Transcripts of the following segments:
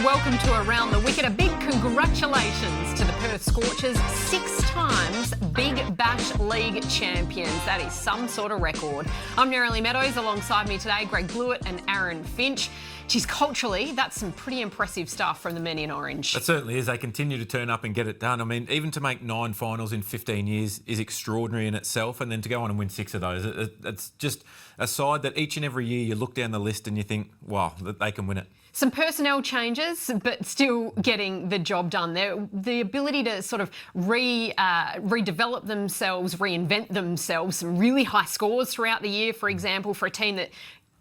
and welcome to Around The Wicket. A big congratulations to the Perth Scorchers, 6 times Big Bash League champions. That is some sort of record. I'm Nerily Meadows, alongside me today, Greg Blewett and Aaron Finch. Geez, culturally, that's some pretty impressive stuff from the men in orange. It certainly is. They continue to turn up and get it done. I mean, even to make 9 finals in 15 years is extraordinary in itself, and then to go on and win 6 of those, it's just a side that each and every year you look down the list and you think, wow, that they can win it. Some personnel changes, but still getting the job done. The ability to sort of redevelop themselves, reinvent themselves, some really high scores throughout the year, for example, for a team that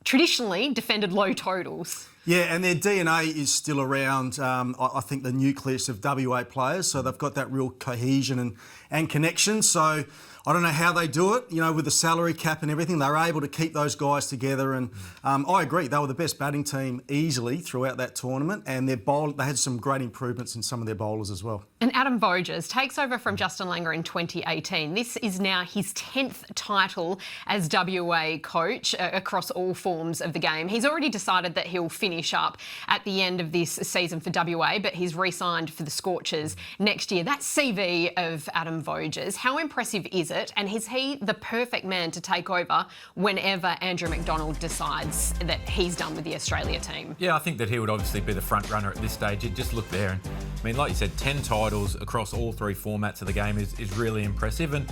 traditionally defended low totals. Yeah, and their DNA is still around, I think, the nucleus of WA players, so they've got that real cohesion and connection. So I don't know how they do it, you know, with the salary cap and everything. They're able to keep those guys together, and I agree, they were the best batting team easily throughout that tournament, and they had some great improvements in some of their bowlers as well. And Adam Voges takes over from Justin Langer in 2018. This is now his 10th title as WA coach across all forms of the game. He's already decided that he'll finish up at the end of this season for WA, but he's re-signed for the Scorchers next year. That CV of Adam Voges, how impressive is it? And is he the perfect man to take over whenever Andrew McDonald decides that he's done with the Australia team? Yeah, I think that he would obviously be the front runner at this stage. You just look there and, I mean, like you said, 10 titles across all 3 formats of the game is really impressive. And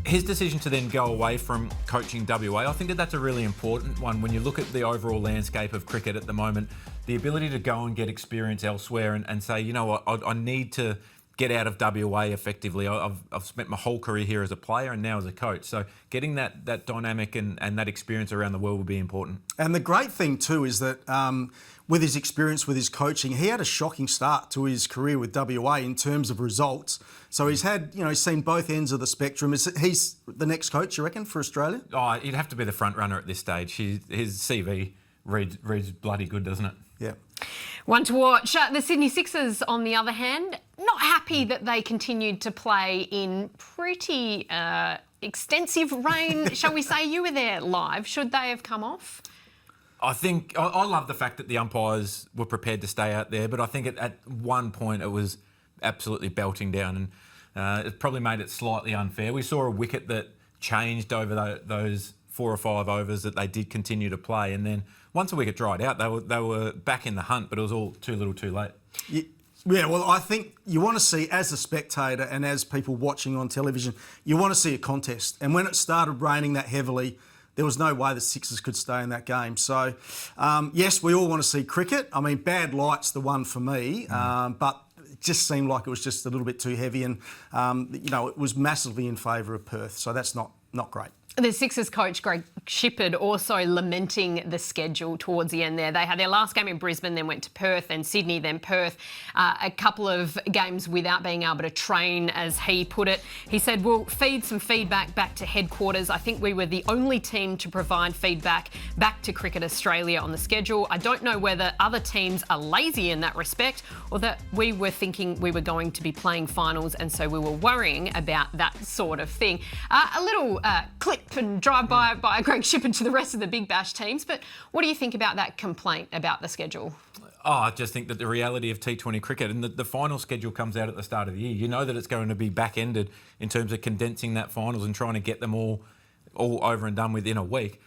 his decision to then go away from coaching WA, I think that that's a really important one. When you look at the overall landscape of cricket at the moment, the ability to go and get experience elsewhere and say, you know what, I need to get out of WA effectively. I've spent my whole career here as a player and now as a coach. So getting that dynamic and that experience around the world will be important. And the great thing too is that with his experience with his coaching, he had a shocking start to his career with WA in terms of results. So he's had, you know, he's seen both ends of the spectrum. He's the next coach, you reckon, for Australia? Oh, he'd have to be the front runner at this stage. His CV reads bloody good, doesn't it? Yeah. One to watch. The Sydney Sixers, on the other hand, not happy that they continued to play in pretty extensive rain, shall we say. You were there live. Should they have come off? I think I love the fact that the umpires were prepared to stay out there, but I think at one point it was absolutely belting down, and it probably made it slightly unfair. We saw a wicket that changed over those 4 or 5 overs that they did continue to play, and then once the wicket dried out, they were back in the hunt, but it was all too little too late. Yeah, well, I think you want to see, as a spectator and as people watching on television, you want to see a contest. And when it started raining that heavily, there was no way the Sixers could stay in that game. So, yes, we all want to see cricket. I mean, bad light's the one for me, but it just seemed like it was just a little bit too heavy, and, you know, it was massively in favour of Perth, so that's not great. The Sixers coach, Greg Shipperd, also lamenting the schedule towards the end there. They had their last game in Brisbane, then went to Perth, then Sydney, then Perth. A couple of games without being able to train, as he put it. He said, we'll feed some feedback back to headquarters. I think we were the only team to provide feedback back to Cricket Australia on the schedule. I don't know whether other teams are lazy in that respect, or that we were thinking we were going to be playing finals, and so we were worrying about that sort of thing. A little clip and drive-by by Greg Shipperd to the rest of the Big Bash teams. But what do you think about that complaint about the schedule? Oh, I just think that the reality of T20 cricket, and the final schedule comes out at the start of the year, you know that it's going to be back-ended in terms of condensing that finals and trying to get them all over and done within a week.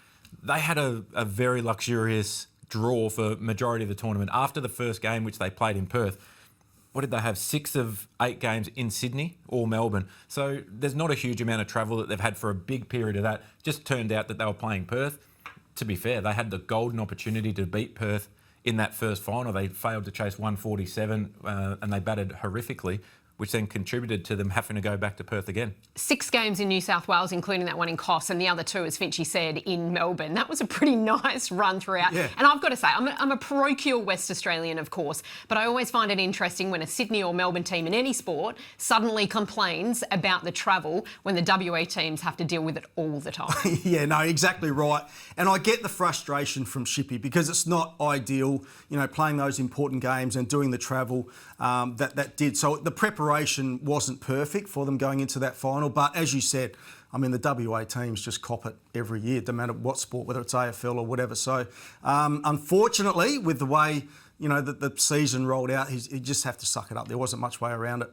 They had a very luxurious draw for majority of the tournament. After the first game, which they played in Perth, what did they have? 6 of 8 games in Sydney or Melbourne. So there's not a huge amount of travel that they've had for a big period of that. Just turned out that they were playing Perth. To be fair, they had the golden opportunity to beat Perth in that first final. They failed to chase 147 and they batted horrifically, which then contributed to them having to go back to Perth again. 6 games in New South Wales, including that one in Kos, and the other 2, as Finchy said, in Melbourne. That was a pretty nice run throughout. Yeah. And I've got to say, I'm a parochial West Australian, of course, but I always find it interesting when a Sydney or Melbourne team in any sport suddenly complains about the travel when the WA teams have to deal with it all the time. Yeah, no, exactly right. And I get the frustration from Shippy because it's not ideal, you know, playing those important games and doing the travel that did. So the preparation wasn't perfect for them going into that final, but as you said, I mean, the WA teams just cop it every year, no matter what sport, whether it's AFL or whatever. So, unfortunately, with the way, the season rolled out, he just have to suck it up. There wasn't much way around it.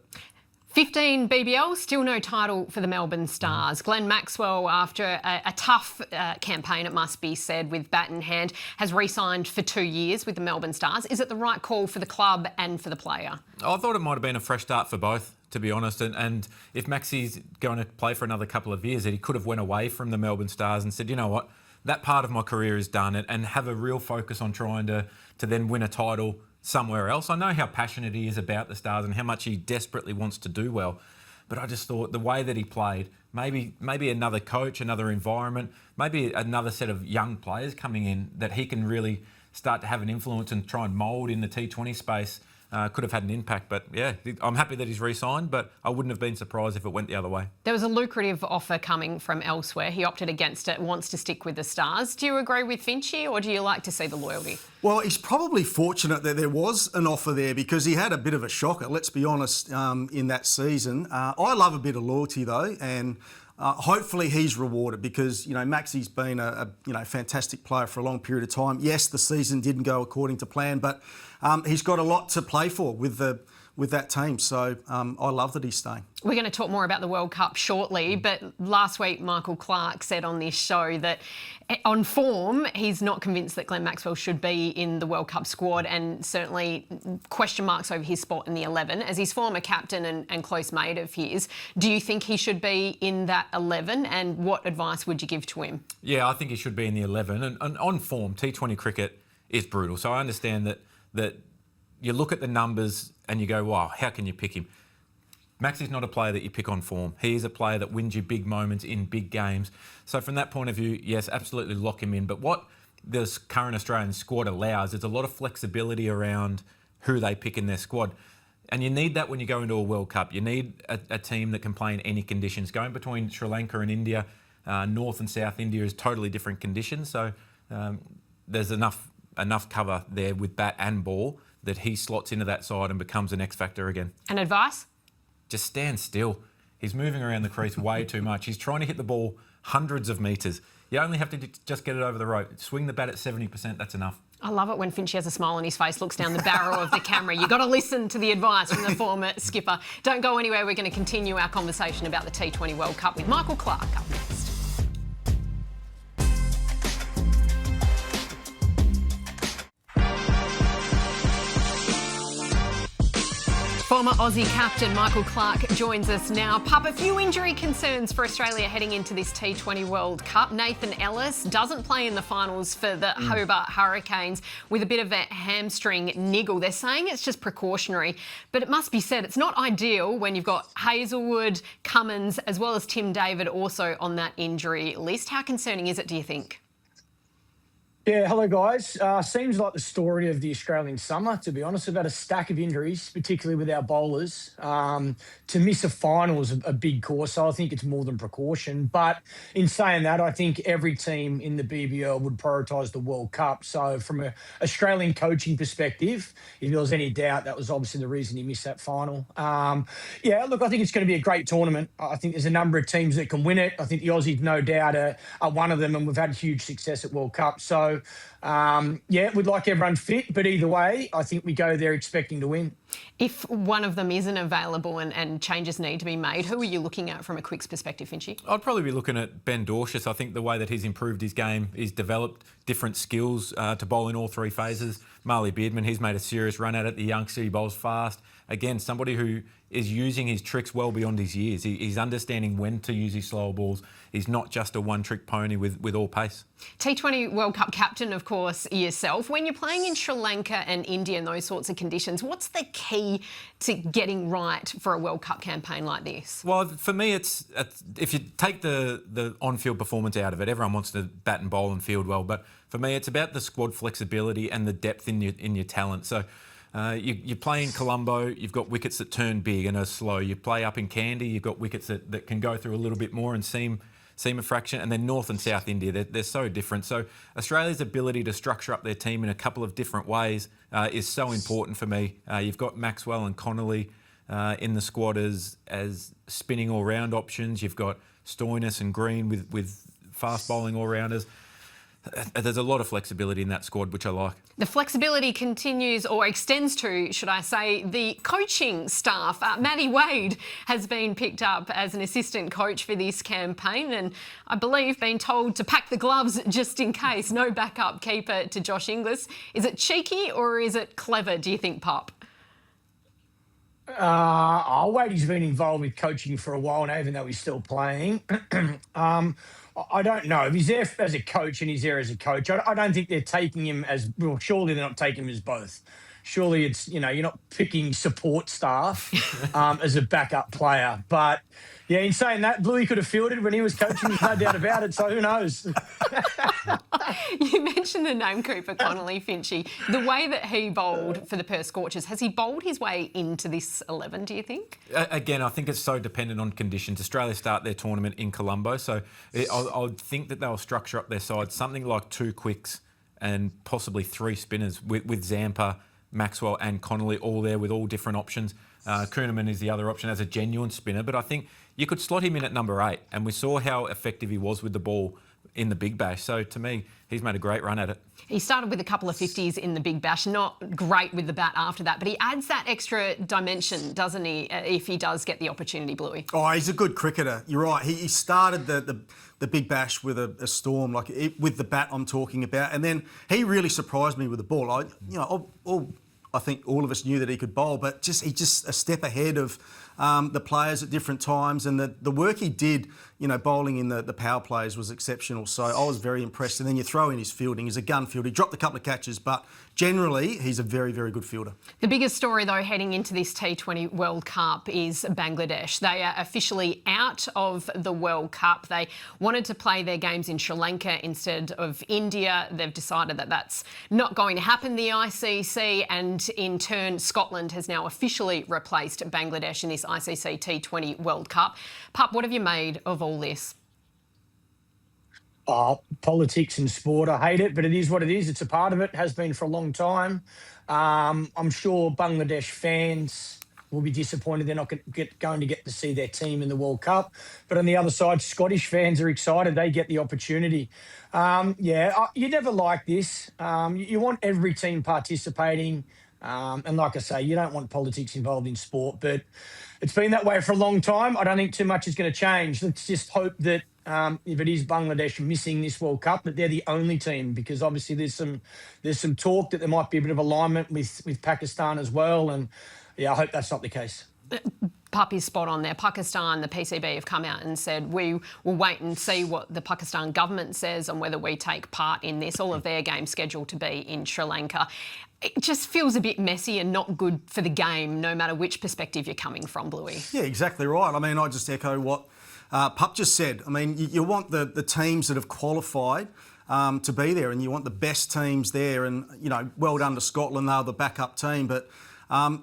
15 BBL, still no title for the Melbourne Stars. Glenn Maxwell, after a tough campaign, it must be said, with bat in hand, has re-signed for 2 years with the Melbourne Stars. Is it the right call for the club and for the player? I thought it might have been a fresh start for both, to be honest. And if Maxie's going to play for another couple of years, that he could have went away from the Melbourne Stars and said, you know what, that part of my career is done, and have a real focus on trying to then win a title somewhere else. I know how passionate he is about the Stars and how much he desperately wants to do well, but I just thought the way that he played, maybe another coach, another environment, maybe another set of young players coming in that he can really start to have an influence and try and mould in the T20 space, could have had an impact. But yeah, I'm happy that he's re-signed, but I wouldn't have been surprised if it went the other way. There was a lucrative offer coming from elsewhere. He opted against it, wants to stick with the Stars. Do you agree with Finchy, or do you like to see the loyalty? Well, he's probably fortunate that there was an offer there, because he had a bit of a shocker, let's be honest, in that season. I love a bit of loyalty though, and hopefully he's rewarded, because Maxie's been a fantastic player for a long period of time. Yes, the season didn't go according to plan, but he's got a lot to play for with that team. So I love that he's staying. We're going to talk more about the World Cup shortly, but last week Michael Clarke said on this show that on form he's not convinced that Glenn Maxwell should be in the World Cup squad, and certainly question marks over his spot in the 11. As his former captain and close mate of his, do you think he should be in that 11, and what advice would you give to him? Yeah, I think he should be in the 11. And on form, T20 cricket is brutal. So I understand that you look at the numbers and you go, wow, how can you pick him? Maxie's not a player that you pick on form. He's a player that wins you big moments in big games. So from that point of view, yes, absolutely lock him in. But what this current Australian squad allows is a lot of flexibility around who they pick in their squad. And you need that when you go into a World Cup. You need a team that can play in any conditions. Going between Sri Lanka and India, North and South India is totally different conditions. So there's enough cover there with bat and ball that he slots into that side and becomes an X factor again. And advice? Just stand still. He's moving around the crease way too much. He's trying to hit the ball hundreds of metres. You only have to just get it over the rope. Swing the bat at 70%, that's enough. I love it when Finchy has a smile on his face, looks down the barrel of the camera. You've got to listen to the advice from the former skipper. Don't go anywhere. We're going to continue our conversation about the T20 World Cup with Michael Clarke up next. Former Aussie captain Michael Clarke joins us now. Pup, a few injury concerns for Australia heading into this T20 World Cup. Nathan Ellis doesn't play in the finals for the Hobart Hurricanes with a bit of a hamstring niggle. They're saying it's just precautionary, but it must be said it's not ideal when you've got Hazelwood, Cummins, as well as Tim David also on that injury list. How concerning is it, do you think? Yeah, hello guys. Seems like the story of the Australian summer, to be honest. We've had a stack of injuries, particularly with our bowlers. To miss a final is a big cause, so I think it's more than precaution. But in saying that, I think every team in the BBL would prioritise the World Cup. So from an Australian coaching perspective, if there was any doubt, that was obviously the reason he missed that final. Yeah, look, I think it's going to be a great tournament. I think there's a number of teams that can win it. I think the Aussies, no doubt, are one of them, and we've had huge success at World Cup. So, yeah, we'd like everyone fit, but either way, I think we go there expecting to win. If one of them isn't available and changes need to be made, who are you looking at from a Quicks perspective, Finchy? I'd probably be looking at Ben Dorshus. I think the way that he's improved his game, he's developed different skills to bowl in all three phases. Marley Beardman, he's made a serious run at it. The youngster, he bowls fast. Again, somebody who is using his tricks well beyond his years. He's understanding when to use his slower balls. He's not just a one-trick pony with all pace. T20 World Cup captain, of course, yourself. When you're playing in Sri Lanka and India and those sorts of conditions, what's the key to getting right for a World Cup campaign like this? Well, for me, it's if you take the on-field performance out of it, everyone wants to bat and bowl and field well. But for me, it's about the squad flexibility and the depth in your talent. So you play in Colombo, you've got wickets that turn big and are slow. You play up in Kandy, you've got wickets that can go through a little bit more and seem a fraction. And then North and South India, they're so different. So Australia's ability to structure up their team in a couple of different ways is so important for me. You've got Maxwell and Connolly in the squad as spinning all-round options. You've got Stoinis and Green with fast bowling all-rounders. There's a lot of flexibility in that squad, which I like. The flexibility continues, or extends to, should I say, the coaching staff. Matty Wade has been picked up as an assistant coach for this campaign, and I believe been told to pack the gloves just in case. No backup keeper to Josh Inglis. Is it cheeky or is it clever, do you think, Pup? Wadey's been involved with coaching for a while now, even though he's still playing. I don't know. If he's there as a coach and he's there as a coach, I don't think they're taking him as, well, surely they're not taking him as both. Surely it's, you're not picking support staff as a backup player. But, yeah, in saying that, Bluey could have fielded when he was coaching, there's no doubt about it, so who knows? You mentioned the name Cooper Connolly, Finchy. The way that he bowled for the Perth Scorchers, has he bowled his way into this 11, do you think? Again, I think it's so dependent on conditions. Australia start their tournament in Colombo, so I would think that they'll structure up their side something like 2 quicks and possibly 3 spinners with Zampa, Maxwell and Connolly all there with all different options. Kuhnemann is the other option as a genuine spinner, but I think you could slot him in at number 8, and we saw how effective he was with the ball in the Big Bash. So to me, he's made a great run at it. He started with a couple of 50s in the Big Bash, not great with the bat after that, but he adds that extra dimension, doesn't he, if he does get the opportunity, Bluey? Oh, he's a good cricketer. You're right. He started the Big Bash with a storm, with the bat I'm talking about, and then he really surprised me with the ball. I think all of us knew that he could bowl, but he's just a step ahead of the players at different times, and the work he did, bowling in the power plays was exceptional. So I was very impressed. And then you throw in his fielding. He's a gun fielder. He dropped a couple of catches, but generally he's a very, very good fielder. The biggest story, though, heading into this T20 World Cup is Bangladesh. They are officially out of the World Cup. They wanted to play their games in Sri Lanka instead of India. They've decided that that's not going to happen, the ICC, and in turn, Scotland has now officially replaced Bangladesh in this ICC T20 World Cup. Pup, what have you made of all this? Politics and sport, I hate it, but it is what it is. It's a part of it, has been for a long time. I'm sure Bangladesh fans will be disappointed they're not going to get to see their team in the World Cup. But on the other side, Scottish fans are excited. They get the opportunity. You never like this. You want every team participating. And like I say, you don't want politics involved in sport, but it's been that way for a long time. I don't think too much is going to change. Let's just hope that if it is Bangladesh missing this World Cup, that they're the only team, because obviously there's some talk that there might be a bit of alignment with Pakistan as well. And yeah, I hope that's not the case. Pup is spot on there. Pakistan, the PCB have come out and said we will wait and see what the Pakistan government says on whether we take part in this. All of their games scheduled to be in Sri Lanka. It just feels a bit messy and not good for the game, no matter which perspective you're coming from, Bluey. Yeah, exactly right. I mean, I just echo what Pup just said. I mean, you want the teams that have qualified to be there, and you want the best teams there. And, well done to Scotland, they're the backup team. But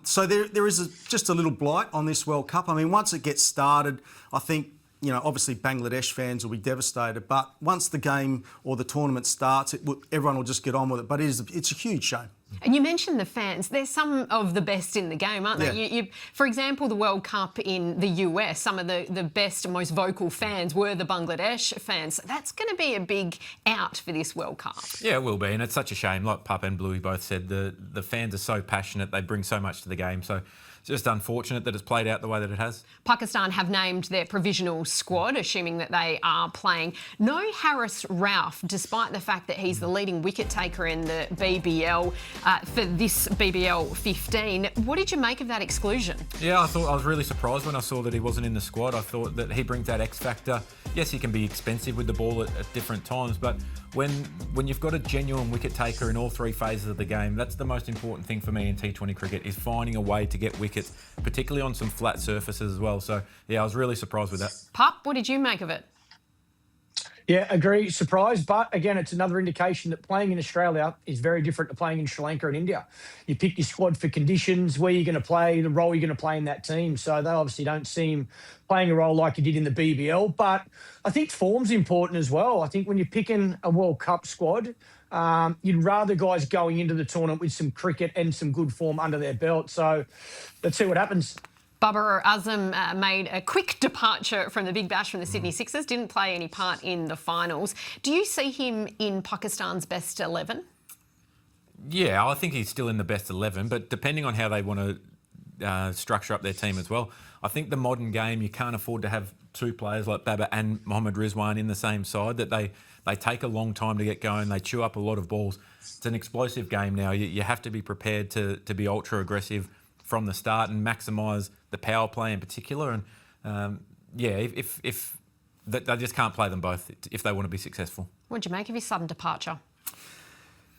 so there is just a little blight on this World Cup. I mean, once it gets started, I think, obviously Bangladesh fans will be devastated. But once the game or the tournament starts, everyone will just get on with it. But it's a huge shame. And you mentioned the fans. They're some of the best in the game, aren't they? Yeah. For example, the World Cup in the US, some of the best and most vocal fans were the Bangladesh fans. So that's going to be a big out for this World Cup. Yeah, it will be, and it's such a shame. Like Pup and Bluey both said, the fans are so passionate. They bring so much to the game. So it's just unfortunate that it's played out the way that it has. Pakistan have named their provisional squad, assuming that they are playing. No Harris Ralph, despite the fact that he's the leading wicket taker in the BBL for this BBL 15. What did you make of that exclusion? Yeah, I was really surprised when I saw that he wasn't in the squad. I thought that he brings that X factor. Yes, he can be expensive with the ball at different times, but when you've got a genuine wicket taker in all 3 phases of the game, that's the most important thing for me in T20 cricket, is finding a way to get wickets, particularly on some flat surfaces as well. So, yeah, I was really surprised with that. Pup, what did you make of it? Yeah, agree, surprised. But again, it's another indication that playing in Australia is very different to playing in Sri Lanka and India. You pick your squad for conditions, where you're going to play, the role you're going to play in that team. So they obviously don't see him playing a role like he did in the BBL. But I think form's important as well. I think when you're picking a World Cup squad, you'd rather guys going into the tournament with some cricket and some good form under their belt. So let's see what happens. Babar Azam made a quick departure from the Big Bash from the Sydney Sixers, didn't play any part in the finals. Do you see him in Pakistan's best 11? Yeah, I think he's still in the best 11, but depending on how they want to structure up their team as well. I think the modern game, you can't afford to have two players like Babar and Mohammad Rizwan in the same side, that they take a long time to get going. They chew up a lot of balls. It's an explosive game now. You have to be prepared to be ultra aggressive from the start and maximise the power play in particular. And if they just can't play them both if they want to be successful. What do you make of his sudden departure?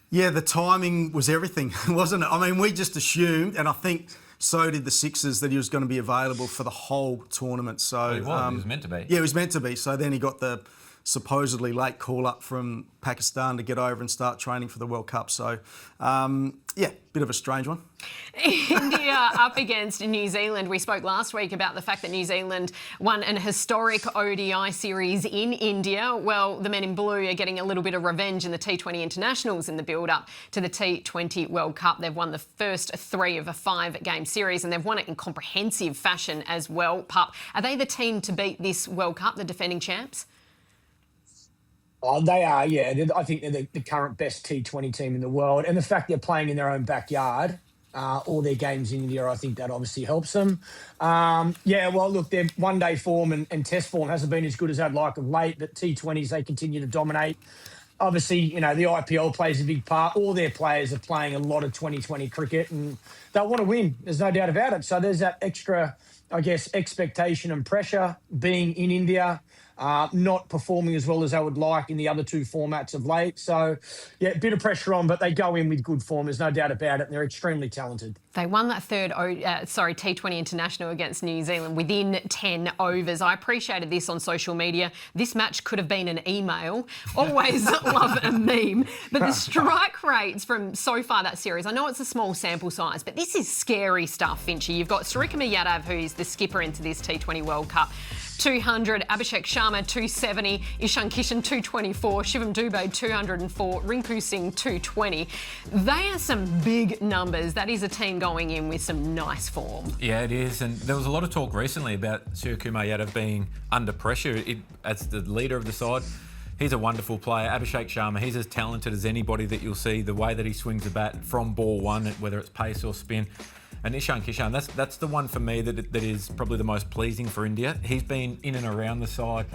Yeah, the timing was everything, wasn't it? I mean, we just assumed, and I think so did the Sixers, that he was going to be available for the whole tournament. So he was meant to be. Yeah, he was meant to be. So then he got the supposedly late call up from Pakistan to get over and start training for the World Cup. So, bit of a strange one. India up against New Zealand. We spoke last week about the fact that New Zealand won an historic ODI series in India. Well, the men in blue are getting a little bit of revenge in the T20 internationals in the build-up to the T20 World Cup. They've won the first 3 of a 5-game series, and they've won it in comprehensive fashion as well. Pup, are they the team to beat this World Cup, the defending champs? Oh, they are, yeah. I think they're the current best T20 team in the world. And the fact they're playing in their own backyard, all their games in India, I think that obviously helps them. Look, their one-day form and test form hasn't been as good as I'd like of late, but T20s, they continue to dominate. Obviously, the IPL plays a big part. All their players are playing a lot of 2020 cricket and they'll want to win. There's no doubt about it. So there's that extra, I guess, expectation and pressure being in India. Not performing as well as I would like in the other 2 formats of late. So, yeah, a bit of pressure on, but they go in with good form. There's no doubt about it. And they're extremely talented. They won that third T20 International against New Zealand within 10 overs. I appreciated this on social media. This match could have been an email. Always love a meme. But the strike rates from so far that series, I know it's a small sample size, but this is scary stuff, Finchy. You've got Surikama Yadav, who's the skipper into this T20 World Cup, 200, Abhishek Sharma 270, Ishan Kishan 224, Shivam Dubey 204, Rinku Singh 220. They are some big numbers. That is a team going in with some nice form. Yeah, it is. And there was a lot of talk recently about Suryakumar Yadav being under pressure as the leader of the side. He's a wonderful player. Abhishek Sharma, he's as talented as anybody that you'll see. The way that he swings the bat from ball one, whether it's pace or spin. And Ishan Kishan, that's the one for me that is probably the most pleasing for India. He's been in and around the side.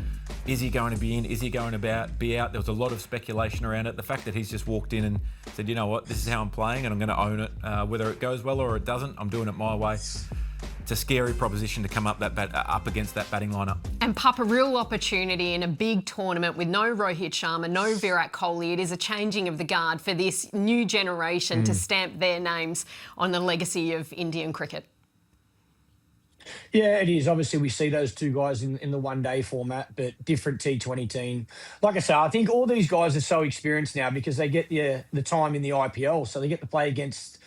Is he going to be in? Is he going to be out? There was a lot of speculation around it. The fact that he's just walked in and said, you know what, this is how I'm playing and I'm going to own it. Whether it goes well or it doesn't, I'm doing it my way. It's a scary proposition to come up against that batting lineup. And Pup, a real opportunity in a big tournament with no Rohit Sharma, no Virat Kohli. It is a changing of the guard for this new generation to stamp their names on the legacy of Indian cricket. Yeah, it is. Obviously, we see those 2 guys in the one-day format, but different T20 team. Like I say, I think all these guys are so experienced now because they get the time in the IPL, so they get to play against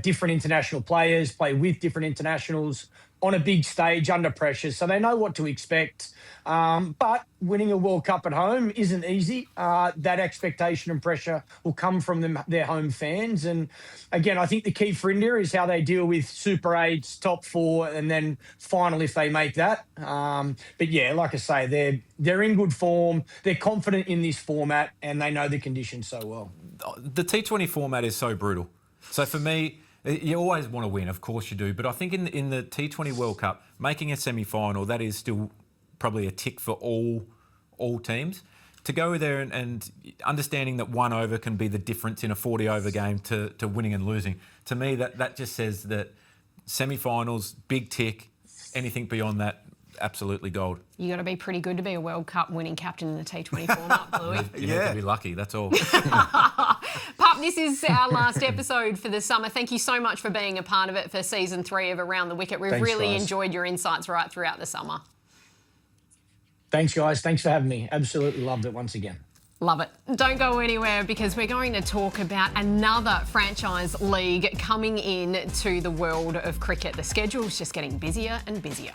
different international players, play with different internationals on a big stage under pressure. So they know what to expect. But winning a World Cup at home isn't easy. That expectation and pressure will come from their home fans. And again, I think the key for India is how they deal with Super 8s, top 4, and then final if they make that. But yeah, like I say, they're in good form. They're confident in this format and they know the conditions so well. The T20 format is so brutal. So for me, you always want to win, of course you do. But I think in the T20 World Cup, making a semi-final, that is still probably a tick for all teams. To go there and understanding that 1 over can be the difference in a 40-over game to winning and losing, to me that just says that semi-finals, big tick, anything beyond that, absolutely gold. You got to be pretty good to be a World Cup winning captain in the T20 format, Bluey. You need to be lucky, that's all. Pup, this is our last episode for the summer. Thank you so much for being a part of it for season 3 of Around the Wicket. We've really enjoyed your insights right throughout the summer. Thanks, guys. Thanks for having me. Absolutely loved it once again. Love it. Don't go anywhere because we're going to talk about another franchise league coming in to the world of cricket. The schedule's just getting busier and busier.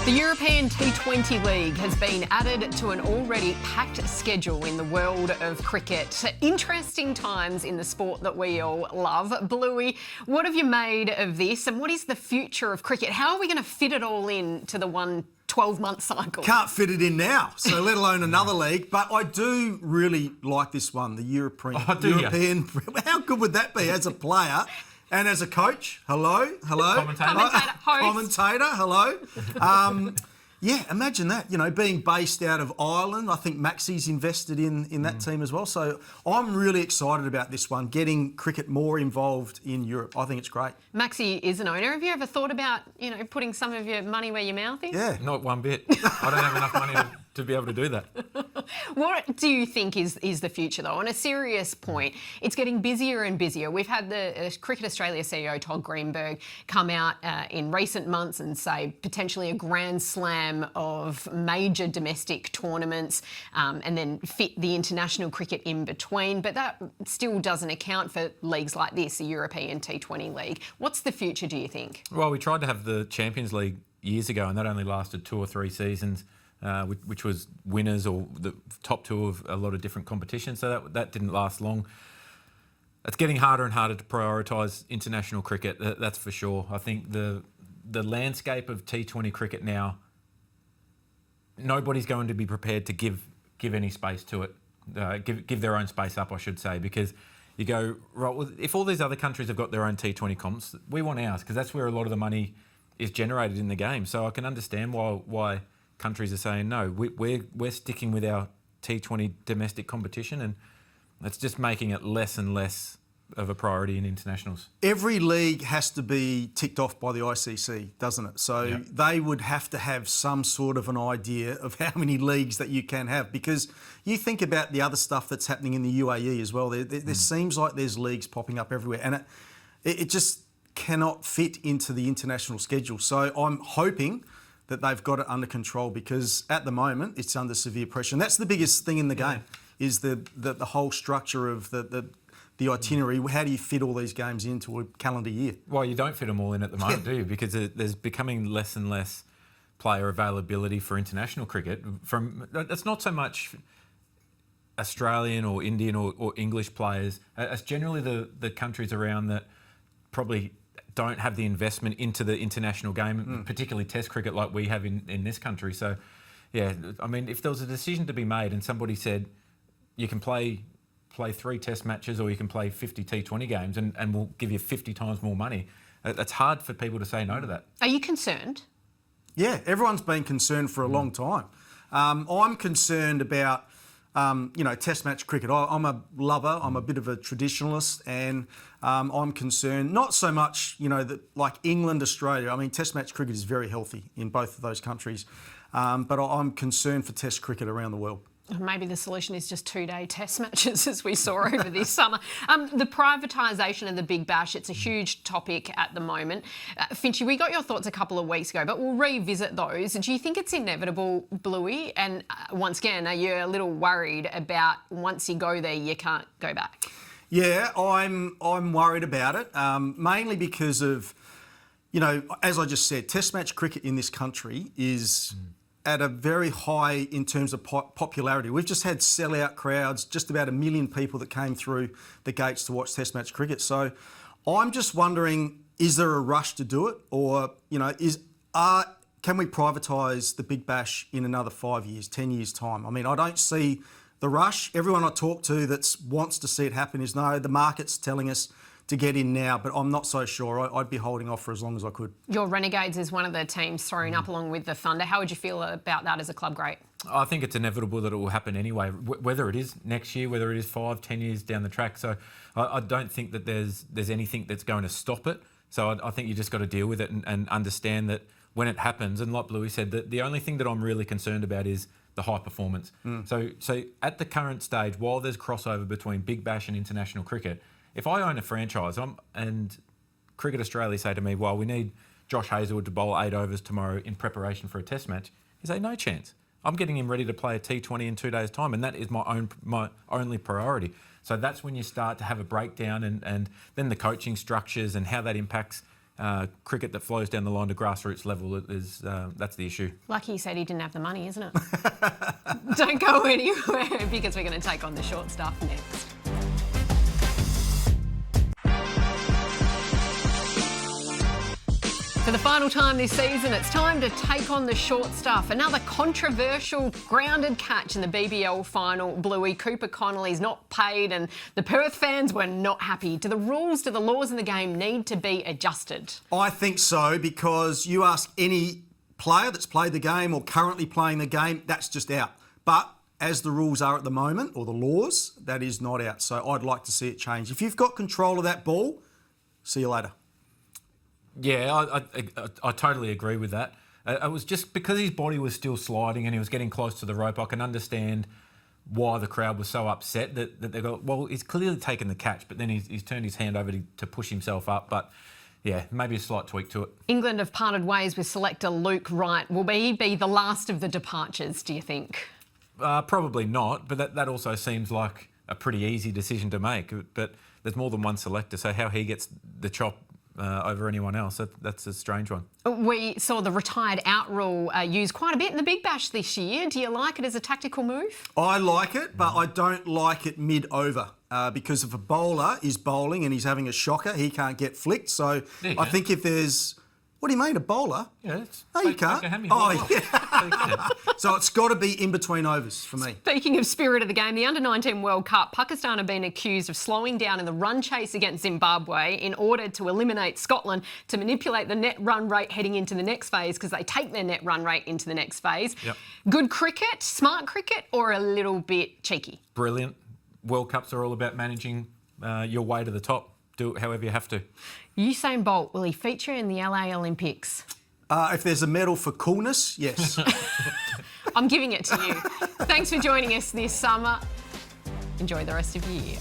The European T20 League has been added to an already packed schedule in the world of cricket. Interesting times in the sport that we all love. Bluey, what have you made of this and what is the future of cricket? How are we going to fit it all in to the 12-month cycle? Can't fit it in now, so let alone another league. But I do really like this one, the European. How good would that be as a player? And as a coach, hello. Commentator, hello. Yeah, imagine that, being based out of Ireland. I think Maxie's invested in that team as well. So I'm really excited about this one, getting cricket more involved in Europe. I think it's great. Maxie is an owner. Have you ever thought about, putting some of your money where your mouth is? Yeah. Not one bit. I don't have enough money to be able to do that. What do you think is the future, though? On a serious point, it's getting busier and busier. We've had the Cricket Australia CEO, Todd Greenberg, come out in recent months and say potentially a grand slam of major domestic tournaments and then fit the international cricket in between. But that still doesn't account for leagues like this, the European T20 League. What's the future, do you think? Well, we tried to have the Champions League years ago, and that only lasted 2 or 3 seasons. Which was winners or the top 2 of a lot of different competitions. So that didn't last long. It's getting harder and harder to prioritise international cricket, that's for sure. I think the landscape of T20 cricket now, nobody's going to be prepared to give any space to it, give their own space up, I should say, because you go, right, well, if all these other countries have got their own T20 comps, we want ours, because that's where a lot of the money is generated in the game. So I can understand why countries are saying no. We're sticking with our T20 domestic competition, and that's just making it less and less of a priority in internationals. Every league has to be ticked off by the ICC, doesn't it? So They would have to have some sort of an idea of how many leagues that you can have, because you think about the other stuff that's happening in the UAE as well. There seems like there's leagues popping up everywhere, and it just cannot fit into the international schedule. So I'm hoping that they've got it under control, because at the moment it's under severe pressure. And that's the biggest thing in the game, is the whole structure of the itinerary. How do you fit all these games into a calendar year? Well, you don't fit them all in at the moment, do you? Because there's becoming less and less player availability for international cricket. It's not so much Australian or Indian or English players. It's generally the countries around that probably don't have the investment into the international game, particularly Test cricket like we have in this country. So, yeah, I mean, if there was a decision to be made and somebody said you can play 3 Test matches or you can play 50 T20 games and we'll give you 50 times more money, it's hard for people to say no to that. Are you concerned? Yeah, everyone's been concerned for a long time. I'm concerned about Test match cricket. I'm a lover. I'm a bit of a traditionalist, and I'm concerned not so much, that like England, Australia. I mean, Test match cricket is very healthy in both of those countries, but I'm concerned for Test cricket around the world. Maybe the solution is just 2-day Test matches, as we saw over this summer. The privatisation of the Big Bash, it's a huge topic at the moment. Finchy, we got your thoughts a couple of weeks ago, but we'll revisit those. Do you think it's inevitable, Bluey? And once again, are you a little worried about once you go there, you can't go back? Yeah, I'm worried about it, mainly because of, as I just said, Test match cricket in this country is at a very high in terms of popularity. We've just had sellout crowds, just about 1 million people that came through the gates to watch Test match cricket. So I'm just wondering, is there a rush to do it? Or, can we privatise the Big Bash in another 5 years, 10 years' time? I mean, I don't see the rush. Everyone I talk to that wants to see it happen is, no, the market's telling us to get in now, but I'm not so sure. I'd be holding off for as long as I could. Your Renegades is one of the teams thrown up along with the Thunder. How would you feel about that as a club great? I think it's inevitable that it will happen anyway, whether it is next year, whether it is 5, 10 years down the track. So I don't think that there's anything that's going to stop it. So I think you just got to deal with it and understand that when it happens, and like Bluey said, the only thing that I'm really concerned about is the high performance. So at the current stage, while there's crossover between Big Bash and international cricket, if I own a franchise and Cricket Australia say to me, well, we need Josh Hazlewood to bowl 8 overs tomorrow in preparation for a Test match, you say, no chance. I'm getting him ready to play a T20 in 2 days' time, and that is my only priority. So that's when you start to have a breakdown, and then the coaching structures and how that impacts cricket that flows down the line to grassroots level is that's the issue. Lucky he said he didn't have the money, isn't it? Don't go anywhere because we're going to take on the short stuff next. For the final time this season, it's time to take on the short stuff. Another controversial grounded catch in the BBL final. Bluey Cooper Connolly's not paid and the Perth fans were not happy. Do the rules, do the laws in the game need to be adjusted? I think so, because you ask any player that's played the game or currently playing the game, that's just out. But as the rules are at the moment, or the laws, that is not out. So I'd like to see it change. If you've got control of that ball, see you later. Yeah, I totally agree with that. It was just because his body was still sliding and he was getting close to the rope, I can understand why the crowd was so upset that they go, well, he's clearly taken the catch, but then he's turned his hand over to push himself up. But yeah, maybe a slight tweak to it. England have parted ways with selector Luke Wright. Will he be the last of the departures, do you think? Probably not, but that also seems like a pretty easy decision to make. But there's more than one selector, so how he gets the chop over anyone else, that's a strange one. We saw the retired out rule used quite a bit in the Big Bash this year. Do you like it as a tactical move? I like it, but I don't like it mid-over because if a bowler is bowling and he's having a shocker, he can't get flicked. So I think if there's... What do you mean, a bowler? Yeah, no, you can't. Yeah. So it's got to be in between overs for me. Speaking of spirit of the game, the Under-19 World Cup, Pakistan have been accused of slowing down in the run chase against Zimbabwe in order to eliminate Scotland to manipulate the net run rate heading into the next phase because they take their net run rate into the next phase. Yep. Good cricket, smart cricket, or a little bit cheeky? Brilliant. World Cups are all about managing your way to the top. Do it however you have to. Usain Bolt, will he feature in the LA Olympics? If there's a medal for coolness, yes. I'm giving it to you. Thanks for joining us this summer. Enjoy the rest of your year.